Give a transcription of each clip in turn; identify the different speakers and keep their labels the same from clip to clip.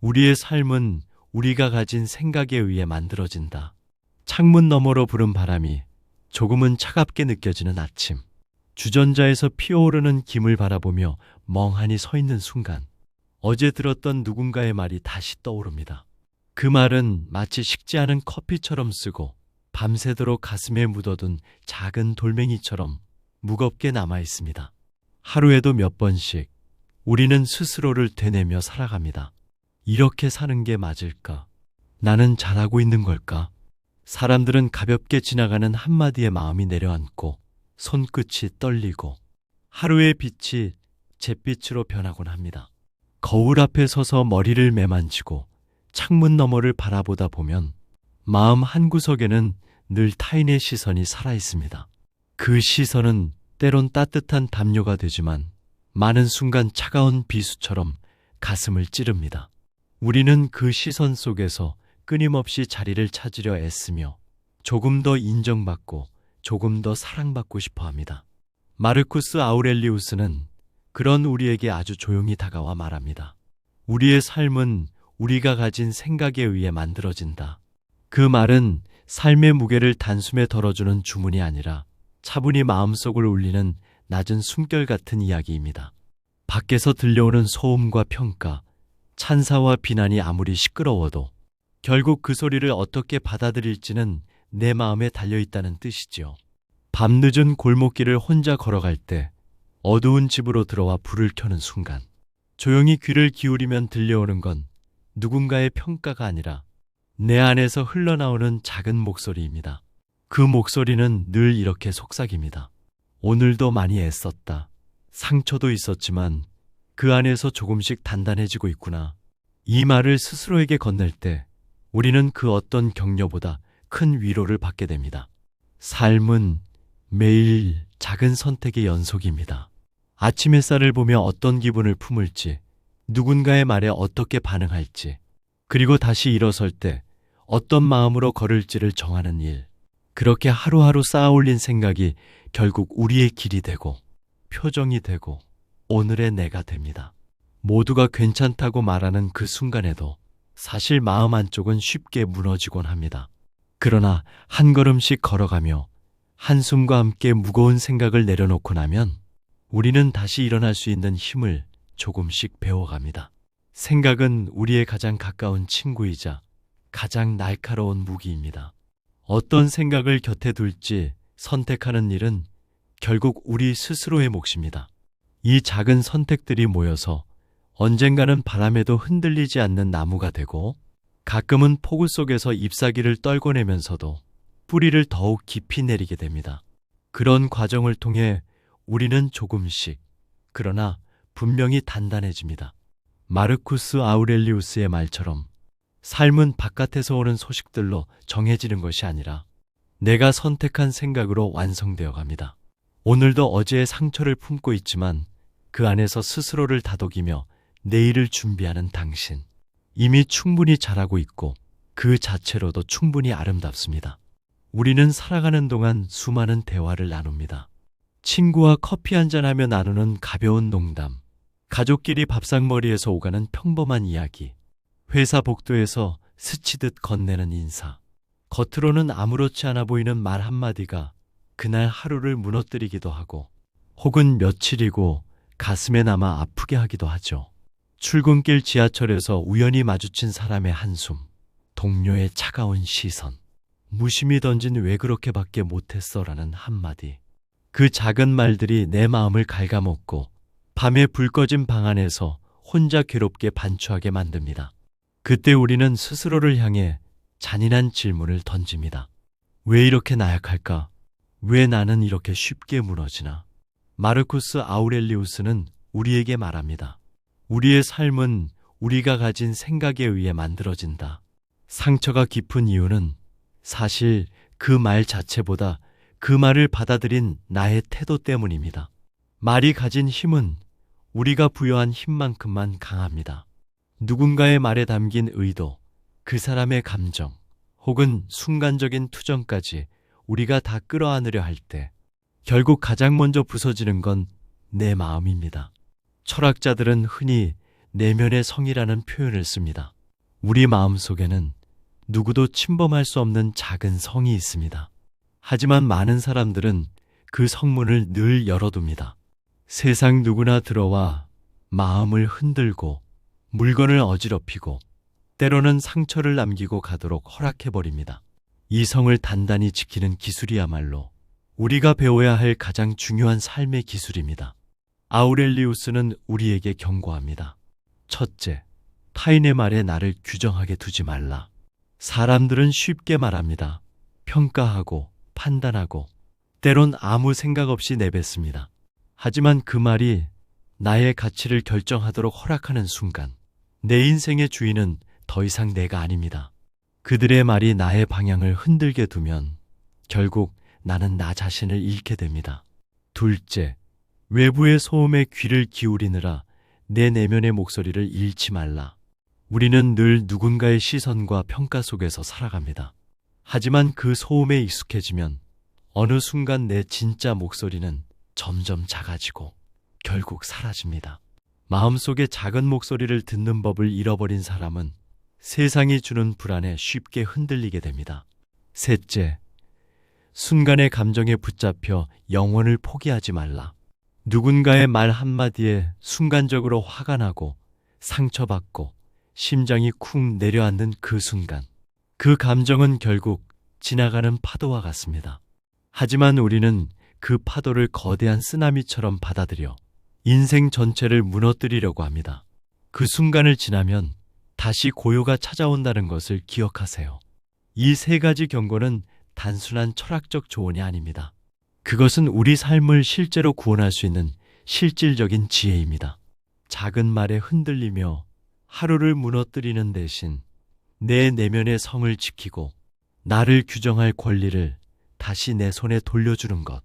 Speaker 1: 우리의 삶은 우리가 가진 생각에 의해 만들어진다. 창문 너머로 부는 바람이 조금은 차갑게 느껴지는 아침. 주전자에서 피어오르는 김을 바라보며 멍하니 서 있는 순간, 어제 들었던 누군가의 말이 다시 떠오릅니다. 그 말은 마치 식지 않은 커피처럼 쓰고 밤새도록 가슴에 묻어둔 작은 돌멩이처럼 무겁게 남아 있습니다. 하루에도 몇 번씩 우리는 스스로를 되뇌며 살아갑니다. 이렇게 사는 게 맞을까? 나는 잘하고 있는 걸까? 사람들은 가볍게 지나가는 한마디에 마음이 내려앉고 손끝이 떨리고 하루의 빛이 잿빛으로 변하곤 합니다. 거울 앞에 서서 머리를 매만지고 창문 너머를 바라보다 보면 마음 한구석에는 늘 타인의 시선이 살아 있습니다. 그 시선은 때론 따뜻한 담요가 되지만 많은 순간 차가운 비수처럼 가슴을 찌릅니다. 우리는 그 시선 속에서 끊임없이 자리를 찾으려 애쓰며 조금 더 인정받고 조금 더 사랑받고 싶어 합니다. 마르쿠스 아우렐리우스는 그런 우리에게 아주 조용히 다가와 말합니다. 우리의 삶은 우리가 가진 생각에 의해 만들어진다. 그 말은 삶의 무게를 단숨에 덜어주는 주문이 아니라 차분히 마음속을 울리는 낮은 숨결 같은 이야기입니다. 밖에서 들려오는 소음과 평가, 찬사와 비난이 아무리 시끄러워도 결국 그 소리를 어떻게 받아들일지는 내 마음에 달려있다는 뜻이지요. 밤늦은 골목길을 혼자 걸어갈 때 어두운 집으로 들어와 불을 켜는 순간 조용히 귀를 기울이면 들려오는 건 누군가의 평가가 아니라 내 안에서 흘러나오는 작은 목소리입니다. 그 목소리는 늘 이렇게 속삭입니다. 오늘도 많이 애썼다. 상처도 있었지만 그 안에서 조금씩 단단해지고 있구나. 이 말을 스스로에게 건넬 때 우리는 그 어떤 격려보다 큰 위로를 받게 됩니다. 삶은 매일 작은 선택의 연속입니다. 아침 햇살을 보며 어떤 기분을 품을지, 누군가의 말에 어떻게 반응할지, 그리고 다시 일어설 때 어떤 마음으로 걸을지를 정하는 일. 그렇게 하루하루 쌓아올린 생각이 결국 우리의 길이 되고 표정이 되고 오늘의 내가 됩니다. 모두가 괜찮다고 말하는 그 순간에도 사실 마음 한쪽은 쉽게 무너지곤 합니다. 그러나 한 걸음씩 걸어가며 한숨과 함께 무거운 생각을 내려놓고 나면 우리는 다시 일어날 수 있는 힘을 조금씩 배워갑니다. 생각은 우리의 가장 가까운 친구이자 가장 날카로운 무기입니다. 어떤 생각을 곁에 둘지 선택하는 일은 결국 우리 스스로의 몫입니다. 이 작은 선택들이 모여서 언젠가는 바람에도 흔들리지 않는 나무가 되고 가끔은 폭우 속에서 잎사귀를 떨궈내면서도 뿌리를 더욱 깊이 내리게 됩니다. 그런 과정을 통해 우리는 조금씩, 그러나 분명히 단단해집니다. 마르쿠스 아우렐리우스의 말처럼 삶은 바깥에서 오는 소식들로 정해지는 것이 아니라 내가 선택한 생각으로 완성되어 갑니다. 오늘도 어제의 상처를 품고 있지만 그 안에서 스스로를 다독이며 내일을 준비하는 당신. 이미 충분히 잘하고 있고 그 자체로도 충분히 아름답습니다. 우리는 살아가는 동안 수많은 대화를 나눕니다. 친구와 커피 한잔하며 나누는 가벼운 농담, 가족끼리 밥상머리에서 오가는 평범한 이야기, 회사 복도에서 스치듯 건네는 인사, 겉으로는 아무렇지 않아 보이는 말 한마디가 그날 하루를 무너뜨리기도 하고 혹은 며칠이고 가슴에 남아 아프게 하기도 하죠. 출근길 지하철에서 우연히 마주친 사람의 한숨, 동료의 차가운 시선, 무심히 던진 왜 그렇게밖에 못했어라는 한마디. 그 작은 말들이 내 마음을 갉아먹고 밤에 불 꺼진 방 안에서 혼자 괴롭게 반추하게 만듭니다. 그때 우리는 스스로를 향해 잔인한 질문을 던집니다. 왜 이렇게 나약할까? 왜 나는 이렇게 쉽게 무너지나? 마르쿠스 아우렐리우스는 우리에게 말합니다. 우리의 삶은 우리가 가진 생각에 의해 만들어진다. 상처가 깊은 이유는 사실 그 말 자체보다 그 말을 받아들인 나의 태도 때문입니다. 말이 가진 힘은 우리가 부여한 힘만큼만 강합니다. 누군가의 말에 담긴 의도, 그 사람의 감정, 혹은 순간적인 투정까지 우리가 다 끌어안으려 할 때 결국 가장 먼저 부서지는 건 내 마음입니다. 철학자들은 흔히 내면의 성이라는 표현을 씁니다. 우리 마음 속에는 누구도 침범할 수 없는 작은 성이 있습니다. 하지만 많은 사람들은 그 성문을 늘 열어둡니다. 세상 누구나 들어와 마음을 흔들고 물건을 어지럽히고 때로는 상처를 남기고 가도록 허락해버립니다. 이 성을 단단히 지키는 기술이야말로 우리가 배워야 할 가장 중요한 삶의 기술입니다. 아우렐리우스는 우리에게 경고합니다. 첫째, 타인의 말에 나를 규정하게 두지 말라. 사람들은 쉽게 말합니다. 평가하고 판단하고 때론 아무 생각 없이 내뱉습니다. 하지만 그 말이 나의 가치를 결정하도록 허락하는 순간 내 인생의 주인은 더 이상 내가 아닙니다. 그들의 말이 나의 방향을 흔들게 두면 결국 나는 나 자신을 잃게 됩니다. 둘째, 외부의 소음에 귀를 기울이느라 내 내면의 목소리를 잃지 말라. 우리는 늘 누군가의 시선과 평가 속에서 살아갑니다. 하지만 그 소음에 익숙해지면 어느 순간 내 진짜 목소리는 점점 작아지고 결국 사라집니다. 마음속의 작은 목소리를 듣는 법을 잃어버린 사람은 세상이 주는 불안에 쉽게 흔들리게 됩니다. 셋째, 순간의 감정에 붙잡혀 영혼을 포기하지 말라. 누군가의 말 한마디에 순간적으로 화가 나고 상처받고 심장이 쿵 내려앉는 그 순간, 그 감정은 결국 지나가는 파도와 같습니다. 하지만 우리는 그 파도를 거대한 쓰나미처럼 받아들여 인생 전체를 무너뜨리려고 합니다. 그 순간을 지나면 다시 고요가 찾아온다는 것을 기억하세요. 이 세 가지 경고는 단순한 철학적 조언이 아닙니다. 그것은 우리 삶을 실제로 구원할 수 있는 실질적인 지혜입니다. 작은 말에 흔들리며 하루를 무너뜨리는 대신 내 내면의 성을 지키고 나를 규정할 권리를 다시 내 손에 돌려주는 것.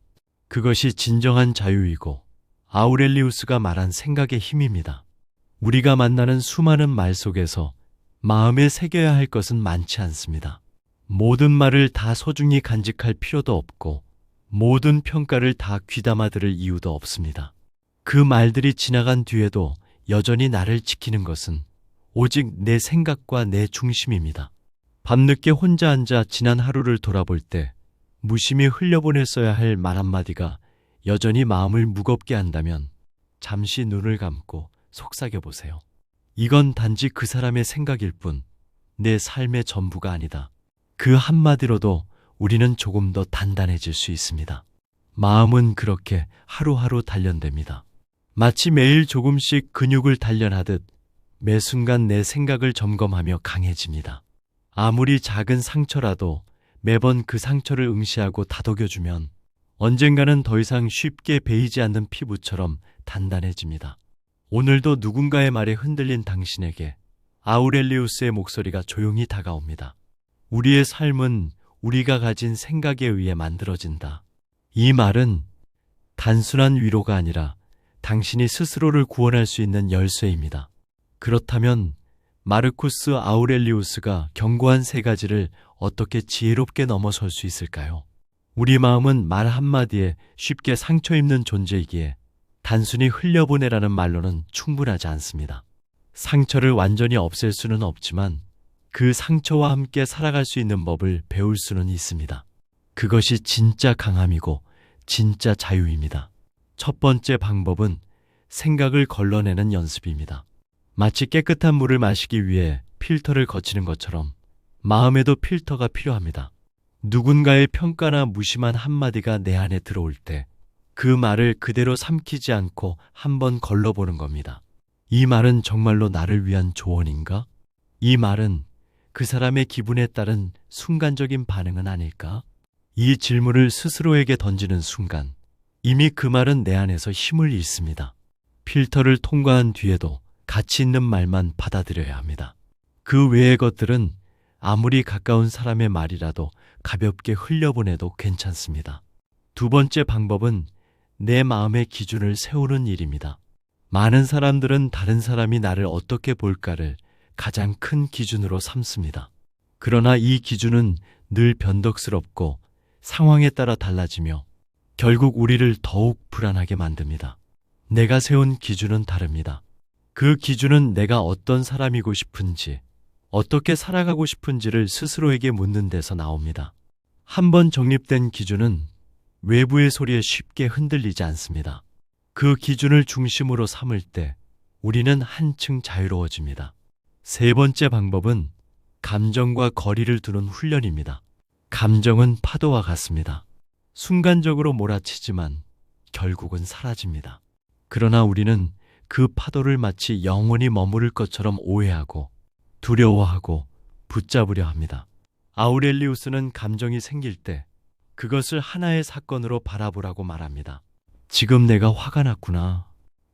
Speaker 1: 그것이 진정한 자유이고 아우렐리우스가 말한 생각의 힘입니다. 우리가 만나는 수많은 말 속에서 마음에 새겨야 할 것은 많지 않습니다. 모든 말을 다 소중히 간직할 필요도 없고 모든 평가를 다 귀담아 들을 이유도 없습니다. 그 말들이 지나간 뒤에도 여전히 나를 지키는 것은 오직 내 생각과 내 중심입니다. 밤늦게 혼자 앉아 지난 하루를 돌아볼 때 무심히 흘려보냈어야 할 말 한마디가 여전히 마음을 무겁게 한다면 잠시 눈을 감고 속삭여 보세요. 이건 단지 그 사람의 생각일 뿐 내 삶의 전부가 아니다. 그 한마디로도 우리는 조금 더 단단해질 수 있습니다. 마음은 그렇게 하루하루 단련됩니다. 마치 매일 조금씩 근육을 단련하듯 매 순간 내 생각을 점검하며 강해집니다. 아무리 작은 상처라도 매번 그 상처를 응시하고 다독여주면 언젠가는 더 이상 쉽게 베이지 않는 피부처럼 단단해집니다. 오늘도 누군가의 말에 흔들린 당신에게 아우렐리우스의 목소리가 조용히 다가옵니다. 우리의 삶은 우리가 가진 생각에 의해 만들어진다. 이 말은 단순한 위로가 아니라 당신이 스스로를 구원할 수 있는 열쇠입니다. 그렇다면 마르쿠스 아우렐리우스가 경고한 세 가지를 어떻게 지혜롭게 넘어설 수 있을까요? 우리 마음은 말 한마디에 쉽게 상처 입는 존재이기에 단순히 흘려보내라는 말로는 충분하지 않습니다. 상처를 완전히 없앨 수는 없지만 그 상처와 함께 살아갈 수 있는 법을 배울 수는 있습니다. 그것이 진짜 강함이고 진짜 자유입니다. 첫 번째 방법은 생각을 걸러내는 연습입니다. 마치 깨끗한 물을 마시기 위해 필터를 거치는 것처럼 마음에도 필터가 필요합니다. 누군가의 평가나 무심한 한마디가 내 안에 들어올 때 그 말을 그대로 삼키지 않고 한번 걸러보는 겁니다. 이 말은 정말로 나를 위한 조언인가? 이 말은 그 사람의 기분에 따른 순간적인 반응은 아닐까? 이 질문을 스스로에게 던지는 순간 이미 그 말은 내 안에서 힘을 잃습니다. 필터를 통과한 뒤에도 가치 있는 말만 받아들여야 합니다. 그 외의 것들은 아무리 가까운 사람의 말이라도 가볍게 흘려보내도 괜찮습니다. 두 번째 방법은 내 마음의 기준을 세우는 일입니다. 많은 사람들은 다른 사람이 나를 어떻게 볼까를 가장 큰 기준으로 삼습니다. 그러나 이 기준은 늘 변덕스럽고 상황에 따라 달라지며 결국 우리를 더욱 불안하게 만듭니다. 내가 세운 기준은 다릅니다. 그 기준은 내가 어떤 사람이고 싶은지, 어떻게 살아가고 싶은지를 스스로에게 묻는 데서 나옵니다. 한번 정립된 기준은 외부의 소리에 쉽게 흔들리지 않습니다. 그 기준을 중심으로 삼을 때 우리는 한층 자유로워집니다. 세 번째 방법은 감정과 거리를 두는 훈련입니다. 감정은 파도와 같습니다. 순간적으로 몰아치지만 결국은 사라집니다. 그러나 우리는 그 파도를 마치 영원히 머무를 것처럼 오해하고 두려워하고 붙잡으려 합니다. 아우렐리우스는 감정이 생길 때 그것을 하나의 사건으로 바라보라고 말합니다. 지금 내가 화가 났구나.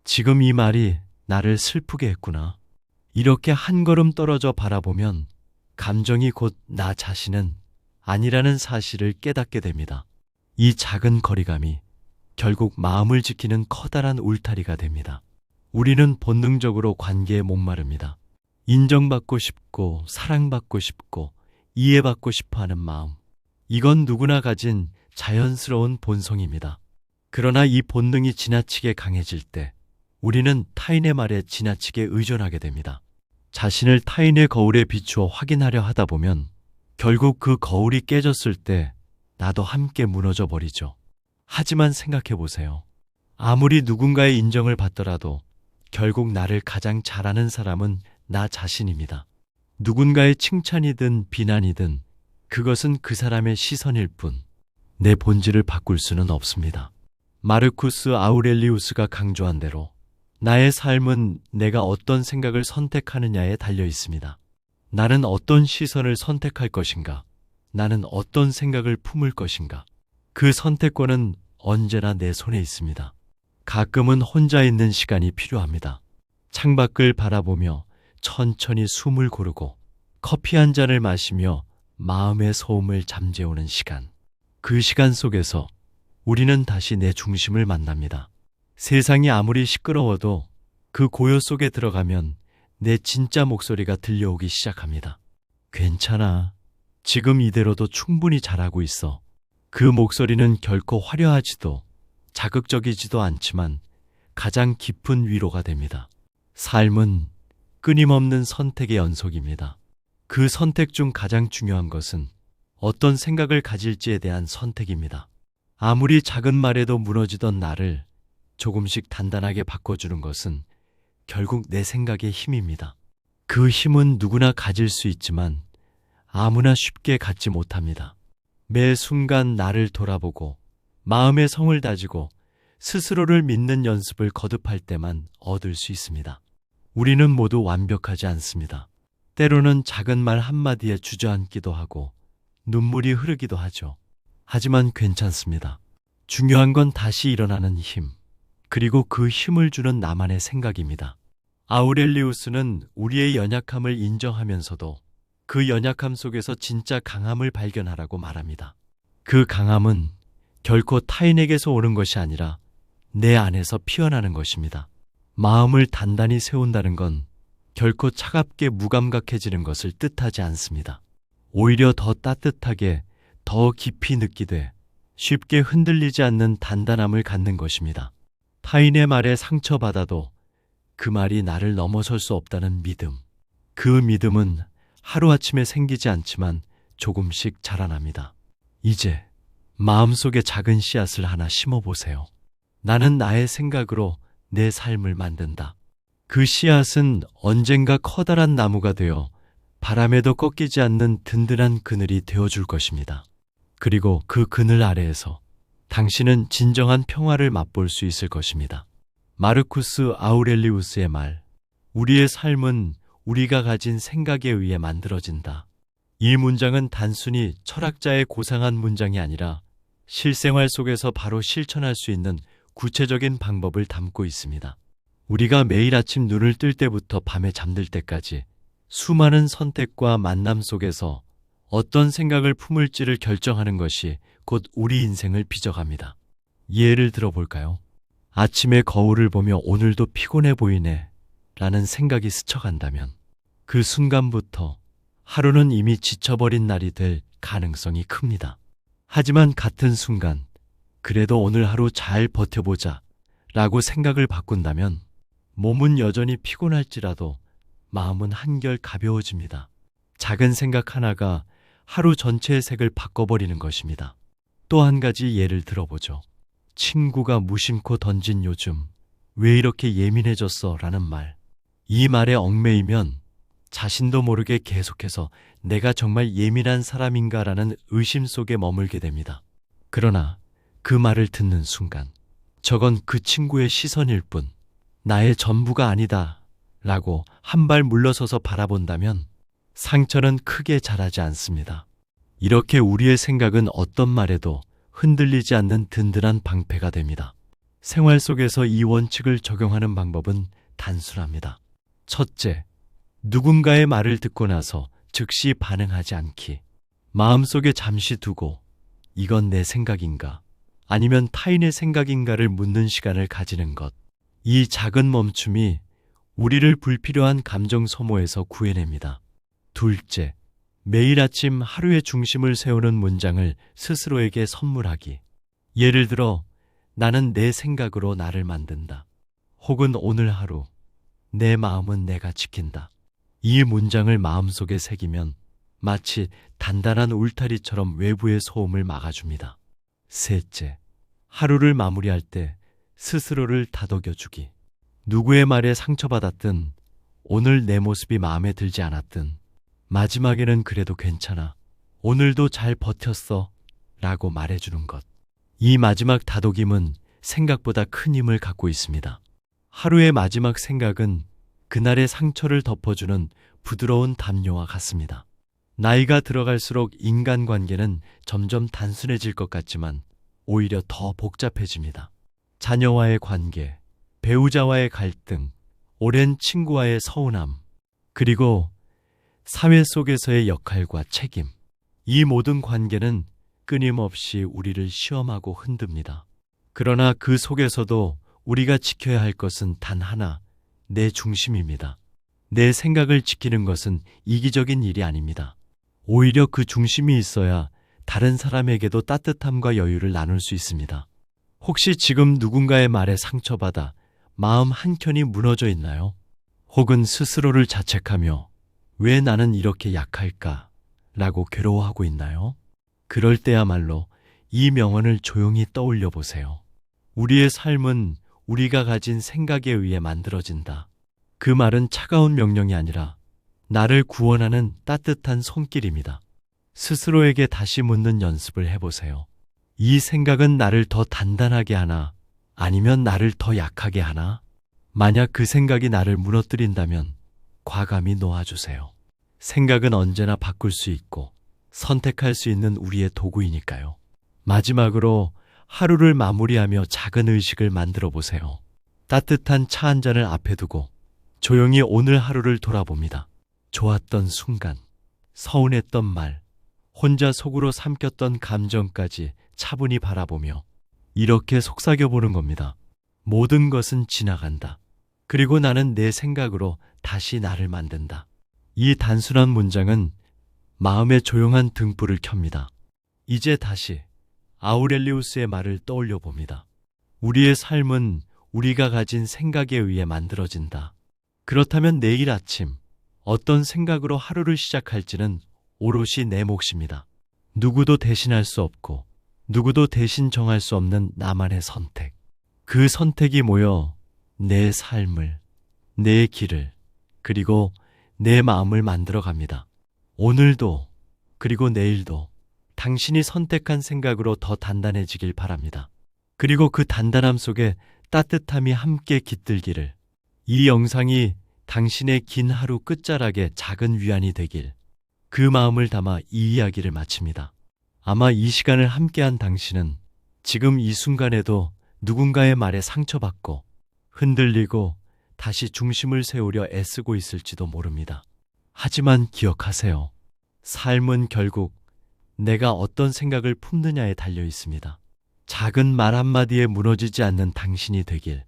Speaker 1: 지금 이 말이 나를 슬프게 했구나. 이렇게 한 걸음 떨어져 바라보면 감정이 곧 나 자신은 아니라는 사실을 깨닫게 됩니다. 이 작은 거리감이 결국 마음을 지키는 커다란 울타리가 됩니다. 우리는 본능적으로 관계에 목마릅니다. 인정받고 싶고 사랑받고 싶고 이해받고 싶어하는 마음. 이건 누구나 가진 자연스러운 본성입니다. 그러나 이 본능이 지나치게 강해질 때 우리는 타인의 말에 지나치게 의존하게 됩니다. 자신을 타인의 거울에 비추어 확인하려 하다 보면 결국 그 거울이 깨졌을 때 나도 함께 무너져 버리죠. 하지만 생각해 보세요. 아무리 누군가의 인정을 받더라도 결국 나를 가장 잘 아는 사람은 나 자신입니다. 누군가의 칭찬이든 비난이든 그것은 그 사람의 시선일 뿐 내 본질을 바꿀 수는 없습니다. 마르쿠스 아우렐리우스가 강조한 대로 나의 삶은 내가 어떤 생각을 선택하느냐에 달려 있습니다. 나는 어떤 시선을 선택할 것인가? 나는 어떤 생각을 품을 것인가? 그 선택권은 언제나 내 손에 있습니다. 가끔은 혼자 있는 시간이 필요합니다. 창밖을 바라보며 천천히 숨을 고르고 커피 한 잔을 마시며 마음의 소음을 잠재우는 시간. 그 시간 속에서 우리는 다시 내 중심을 만납니다. 세상이 아무리 시끄러워도 그 고요 속에 들어가면 내 진짜 목소리가 들려오기 시작합니다. 괜찮아. 지금 이대로도 충분히 잘하고 있어. 그 목소리는 결코 화려하지도 자극적이지도 않지만 가장 깊은 위로가 됩니다. 삶은 끊임없는 선택의 연속입니다. 그 선택 중 가장 중요한 것은 어떤 생각을 가질지에 대한 선택입니다. 아무리 작은 말에도 무너지던 나를 조금씩 단단하게 바꿔주는 것은 결국 내 생각의 힘입니다. 그 힘은 누구나 가질 수 있지만 아무나 쉽게 갖지 못합니다. 매 순간 나를 돌아보고 마음의 성을 다지고 스스로를 믿는 연습을 거듭할 때만 얻을 수 있습니다. 우리는 모두 완벽하지 않습니다. 때로는 작은 말 한마디에 주저앉기도 하고 눈물이 흐르기도 하죠. 하지만 괜찮습니다. 중요한 건 다시 일어나는 힘, 그리고 그 힘을 주는 나만의 생각입니다. 아우렐리우스는 우리의 연약함을 인정하면서도 그 연약함 속에서 진짜 강함을 발견하라고 말합니다. 그 강함은 결코 타인에게서 오는 것이 아니라 내 안에서 피어나는 것입니다. 마음을 단단히 세운다는 건 결코 차갑게 무감각해지는 것을 뜻하지 않습니다. 오히려 더 따뜻하게, 더 깊이 느끼되 쉽게 흔들리지 않는 단단함을 갖는 것입니다. 타인의 말에 상처받아도 그 말이 나를 넘어설 수 없다는 믿음. 그 믿음은 하루아침에 생기지 않지만 조금씩 자라납니다. 이제 마음속에 작은 씨앗을 하나 심어보세요. 나는 나의 생각으로 내 삶을 만든다. 그 씨앗은 언젠가 커다란 나무가 되어 바람에도 꺾이지 않는 든든한 그늘이 되어줄 것입니다. 그리고 그 그늘 아래에서 당신은 진정한 평화를 맛볼 수 있을 것입니다. 마르쿠스 아우렐리우스의 말, 우리의 삶은 우리가 가진 생각에 의해 만들어진다. 이 문장은 단순히 철학자의 고상한 문장이 아니라 실생활 속에서 바로 실천할 수 있는 구체적인 방법을 담고 있습니다. 우리가 매일 아침 눈을 뜰 때부터 밤에 잠들 때까지 수많은 선택과 만남 속에서 어떤 생각을 품을지를 결정하는 것이 곧 우리 인생을 빚어갑니다. 예를 들어볼까요? 아침에 거울을 보며 오늘도 피곤해 보이네 라는 생각이 스쳐간다면 그 순간부터 하루는 이미 지쳐버린 날이 될 가능성이 큽니다. 하지만 같은 순간 그래도 오늘 하루 잘 버텨보자 라고 생각을 바꾼다면 몸은 여전히 피곤할지라도 마음은 한결 가벼워집니다. 작은 생각 하나가 하루 전체의 색을 바꿔버리는 것입니다. 또 한 가지 예를 들어보죠. 친구가 무심코 던진 요즘 왜 이렇게 예민해졌어? 라는 말. 이 말에 얽매이면 자신도 모르게 계속해서 내가 정말 예민한 사람인가 라는 의심 속에 머물게 됩니다. 그러나 그 말을 듣는 순간 저건 그 친구의 시선일 뿐 나의 전부가 아니다 라고 한 발 물러서서 바라본다면 상처는 크게 자라지 않습니다. 이렇게 우리의 생각은 어떤 말에도 흔들리지 않는 든든한 방패가 됩니다. 생활 속에서 이 원칙을 적용하는 방법은 단순합니다. 첫째, 누군가의 말을 듣고 나서 즉시 반응하지 않기. 마음속에 잠시 두고 이건 내 생각인가? 아니면 타인의 생각인가를 묻는 시간을 가지는 것. 이 작은 멈춤이 우리를 불필요한 감정 소모에서 구해냅니다. 둘째, 매일 아침 하루의 중심을 세우는 문장을 스스로에게 선물하기. 예를 들어, 나는 내 생각으로 나를 만든다. 혹은 오늘 하루, 내 마음은 내가 지킨다. 이 문장을 마음속에 새기면 마치 단단한 울타리처럼 외부의 소음을 막아줍니다. 셋째, 하루를 마무리할 때 스스로를 다독여주기. 누구의 말에 상처받았든 오늘 내 모습이 마음에 들지 않았든 마지막에는 그래도 괜찮아. 오늘도 잘 버텼어. 라고 말해주는 것. 이 마지막 다독임은 생각보다 큰 힘을 갖고 있습니다. 하루의 마지막 생각은 그날의 상처를 덮어주는 부드러운 담요와 같습니다. 나이가 들어갈수록 인간관계는 점점 단순해질 것 같지만 오히려 더 복잡해집니다. 자녀와의 관계, 배우자와의 갈등, 오랜 친구와의 서운함, 그리고 사회 속에서의 역할과 책임. 이 모든 관계는 끊임없이 우리를 시험하고 흔듭니다. 그러나 그 속에서도 우리가 지켜야 할 것은 단 하나, 내 중심입니다. 내 생각을 지키는 것은 이기적인 일이 아닙니다. 오히려 그 중심이 있어야 다른 사람에게도 따뜻함과 여유를 나눌 수 있습니다. 혹시 지금 누군가의 말에 상처받아 마음 한켠이 무너져 있나요? 혹은 스스로를 자책하며 왜 나는 이렇게 약할까? 라고 괴로워하고 있나요? 그럴 때야말로 이 명언을 조용히 떠올려 보세요. 우리의 삶은 우리가 가진 생각에 의해 만들어진다. 그 말은 차가운 명령이 아니라 나를 구원하는 따뜻한 손길입니다. 스스로에게 다시 묻는 연습을 해보세요. 이 생각은 나를 더 단단하게 하나? 아니면 나를 더 약하게 하나? 만약 그 생각이 나를 무너뜨린다면 과감히 놓아주세요. 생각은 언제나 바꿀 수 있고 선택할 수 있는 우리의 도구이니까요. 마지막으로 하루를 마무리하며 작은 의식을 만들어 보세요. 따뜻한 차 한 잔을 앞에 두고 조용히 오늘 하루를 돌아봅니다. 좋았던 순간, 서운했던 말, 혼자 속으로 삼켰던 감정까지 차분히 바라보며 이렇게 속삭여보는 겁니다. 모든 것은 지나간다. 그리고 나는 내 생각으로 다시 나를 만든다. 이 단순한 문장은 마음의 조용한 등불을 켭니다. 이제 다시 아우렐리우스의 말을 떠올려 봅니다. 우리의 삶은 우리가 가진 생각에 의해 만들어진다. 그렇다면 내일 아침 어떤 생각으로 하루를 시작할지는 오롯이 내 몫입니다. 누구도 대신할 수 없고 누구도 대신 정할 수 없는 나만의 선택. 그 선택이 모여 내 삶을, 내 길을, 그리고 내 마음을 만들어갑니다. 오늘도 그리고 내일도 당신이 선택한 생각으로 더 단단해지길 바랍니다. 그리고 그 단단함 속에 따뜻함이 함께 깃들기를. 이 영상이 당신의 긴 하루 끝자락에 작은 위안이 되길. 그 마음을 담아 이 이야기를 마칩니다. 아마 이 시간을 함께한 당신은 지금 이 순간에도 누군가의 말에 상처받고 흔들리고 다시 중심을 세우려 애쓰고 있을지도 모릅니다. 하지만 기억하세요. 삶은 결국 내가 어떤 생각을 품느냐에 달려 있습니다. 작은 말 한마디에 무너지지 않는 당신이 되길,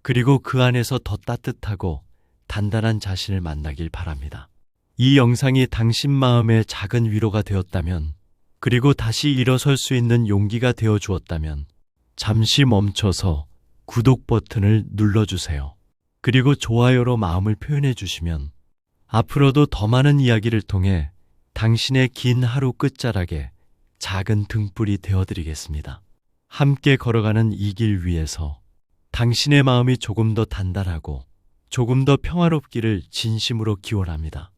Speaker 1: 그리고 그 안에서 더 따뜻하고 단단한 자신을 만나길 바랍니다. 이 영상이 당신 마음에 작은 위로가 되었다면, 그리고 다시 일어설 수 있는 용기가 되어 주었다면 잠시 멈춰서 구독 버튼을 눌러주세요. 그리고 좋아요로 마음을 표현해 주시면 앞으로도 더 많은 이야기를 통해 당신의 긴 하루 끝자락에 작은 등불이 되어드리겠습니다. 함께 걸어가는 이 길 위에서 당신의 마음이 조금 더 단단하고 조금 더 평화롭기를 진심으로 기원합니다.